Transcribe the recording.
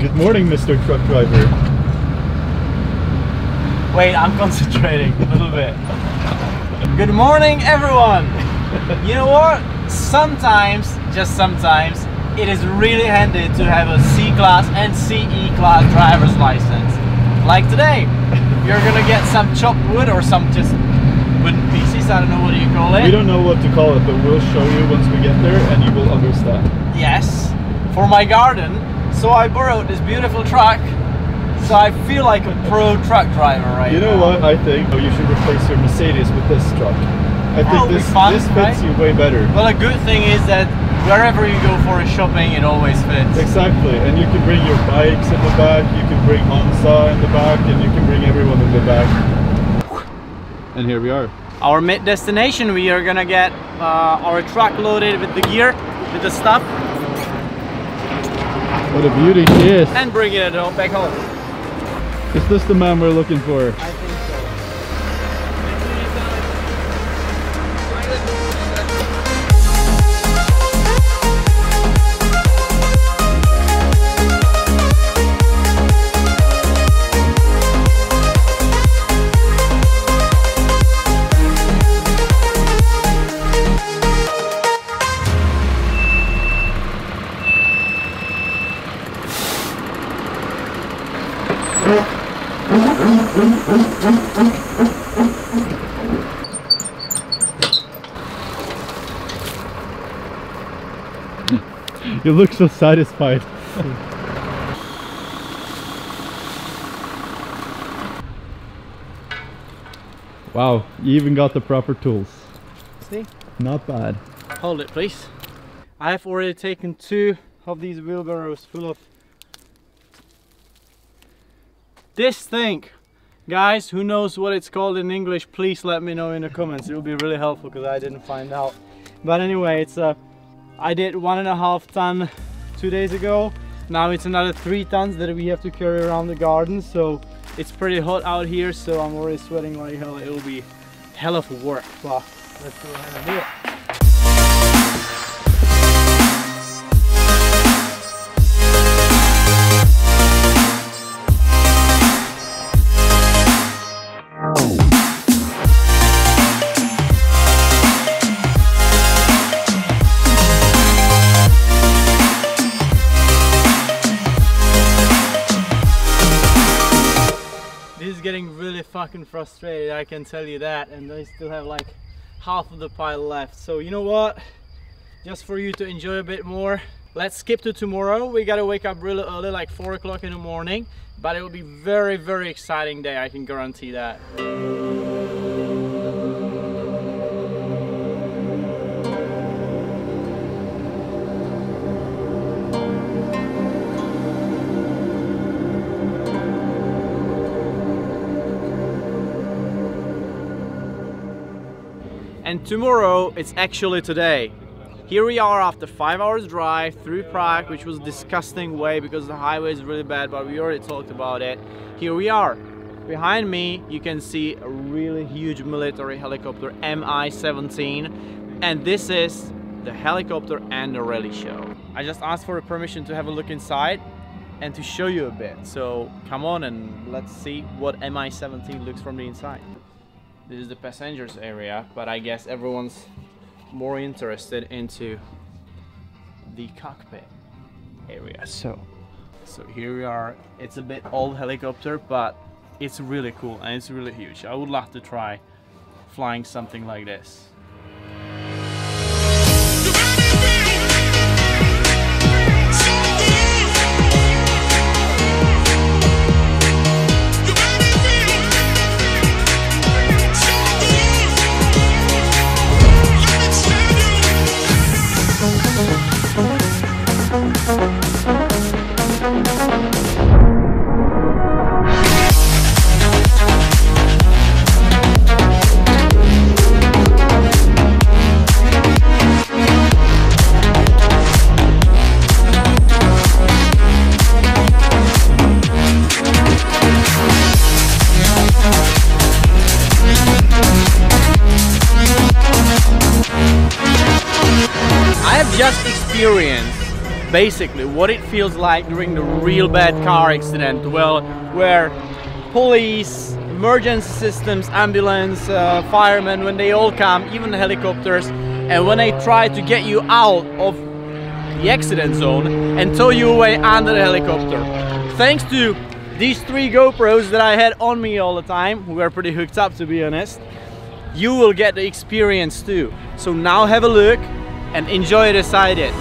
Good morning, Mr. Truck Driver. Wait, I'm concentrating a little bit. Good morning, everyone. You know what? Sometimes, just sometimes, it is really handy to have a C-Class and CE Class driver's license. Like today, you're gonna get some chopped wood or some just wooden pieces. I don't know what you call it. We don't know what to call it, but we'll show you once we get there and you will understand. Yes, for my garden. So I borrowed this beautiful truck. So I feel like a pro truck driver right now. You know what? I think you should replace your Mercedes with this truck. I think this fits you way better. Well, a good thing is that wherever you go for a shopping, it always fits. Exactly, and you can bring your bikes in the back, you can bring Hansa in the back, and you can bring everyone in the back. And here we are. Our mid destination, we are gonna get our truck loaded with the gear, with the stuff. What a beauty she is. And bring it back home. Is this the man we're looking for? I think so. You look so satisfied. Wow, you even got the proper tools. See? Not bad. Hold it, please. I have already taken 2 of these wheelbarrows full of this thing. Guys, who knows what it's called in English, please let me know in the comments. It will be really helpful because I didn't find out. But anyway, it's I did 1.5 ton 2 days ago. Now it's another 3 tons that we have to carry around the garden. So it's pretty hot out here, so I'm already sweating like hell. It will be hell of a work. But let's go ahead and do it. Getting really fucking frustrated, I can tell you that, and I still have like half of the pile left. So you know what, just for you to enjoy a bit more, let's skip to tomorrow. We gotta wake up really early, like 4 o'clock in the morning, but it will be very, very exciting day, I can guarantee that. And tomorrow, it's actually today. Here we are after 5 hours drive through Prague, which was a disgusting way because the highway is really bad, but we already talked about it. Here we are. Behind me, you can see a really huge military helicopter, Mi-17. And this is the helicopter and the rally show. I just asked for a permission to have a look inside and to show you a bit. So come on and let's see what Mi-17 looks from the inside. This is the passengers area, but I guess everyone's more interested into the cockpit area. So here we are. It's a bit old helicopter, but it's really cool and it's really huge. I would love to try flying something like this. basically what it feels like during the real bad car accident, well, where police, emergency systems, ambulance, firemen, when they all come, even the helicopters, and when they try to get you out of the accident zone and tow you away under the helicopter. Thanks to these 3 GoPros that I had on me all the time, we were pretty hooked up to be honest, you will get the experience too. So now have a look and enjoy it as I did.